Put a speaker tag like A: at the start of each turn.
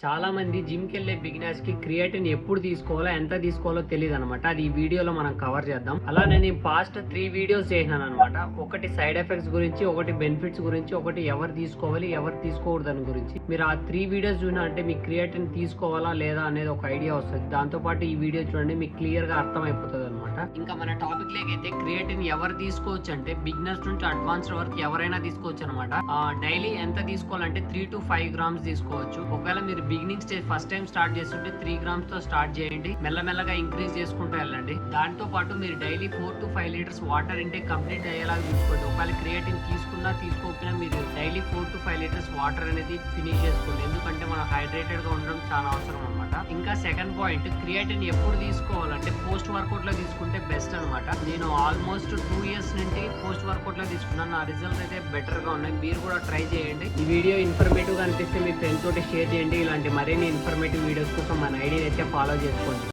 A: చాలా మంది జిమ్కి వెళ్ళే బిగినర్స్ కి క్రియేటిన్ ఎప్పుడు తీసుకోవాలో ఎంత తీసుకోవాలో తెలియదు అనమాట. అది ఈ వీడియోలో మనం కవర్ చేద్దాం. అలా నేను పాస్ట్ 3 వీడియోస్ చేసినాను అనమాట. ఒకటి సైడ్ ఎఫెక్ట్స్ గురించి, ఒకటి బెనిఫిట్స్ గురించి, ఒకటి ఎవరు తీసుకోవాలి ఎవరు తీసుకోకూడదు అని గురించి. మీరు ఆ 3 వీడియోస్ చూసినా అంటే మీకు క్రియేటిన్ తీసుకోవాలా లేదా అనేది ఒక ఐడియా వస్తుంది. దాంతో పాటు ఈ వీడియో చూడండి, మీకు క్లియర్ గా అర్థం అయిపోతుంది అనమాట. ఇంకా మన టాపిక్ లేకైతే క్రియేటిన్ ఎవరు తీసుకోవచ్చు అంటే బిగినర్స్ నుంచి అడ్వాన్స్డ్ వరకు ఎవరైనా తీసుకోవచ్చు అనమాట. డైలీ ఎంత తీసుకోవాలంటే 3 to 5 గ్రామ్స్ తీసుకోవచ్చు. ఒకవేళ మీరు beginning stage first time start చేస్తుంటే 3 గ్రామ్స్ తో స్టార్ట్ చేయండి. మెల్లమెల్లగా ఇంక్రీజ్ చేసుకుంటూ వెళ్ళండి. దాంతో పాటు మీరు daily 4 to 5 litres water intake complete అయ్యేలాగా తీసుకోండి. ఒకవేళ క్రియేటిన్ తీసుకున్నా తీసుకోకపోయినా మీరు డైలీ 4 to 5 లీటర్స్ వాటర్ అనేది ఫినిష్ చేసుకోండి. ఎందుకంటే మనం హైడ్రేటెడ్ గా ఉండడం చాలా అవసరం అనమాట. ఇంకా సెకండ్ పాయింట్, క్రియేటిన్ ఎప్పుడు తీసుకోవాలంటే పోస్ట్ వర్కౌట్ లో తీసుకుంటే బెస్ట్ అనమాట. నేను ఆల్మోస్ట్ 2 ఇయర్స్ నుండి పోస్ట్ వర్కౌట్ లో తీసుకున్నాను. నా రిజల్ట్స్ అయితే బెటర్ గా ఉన్నాయి. మీరు కూడా ట్రై చేయండి. ఈ వీడియో ఇన్ఫర్మేటివ్ గా అనిపిస్తే మీ ఫ్రెండ్స్ తోటి షేర్ చేయండి. ఇలాంటి మరిన్ని ఇన్ఫర్మేటివ్ వీడియోస్ కోసం మన ఐడిని అయితే ఫాలో చేసుకోండి.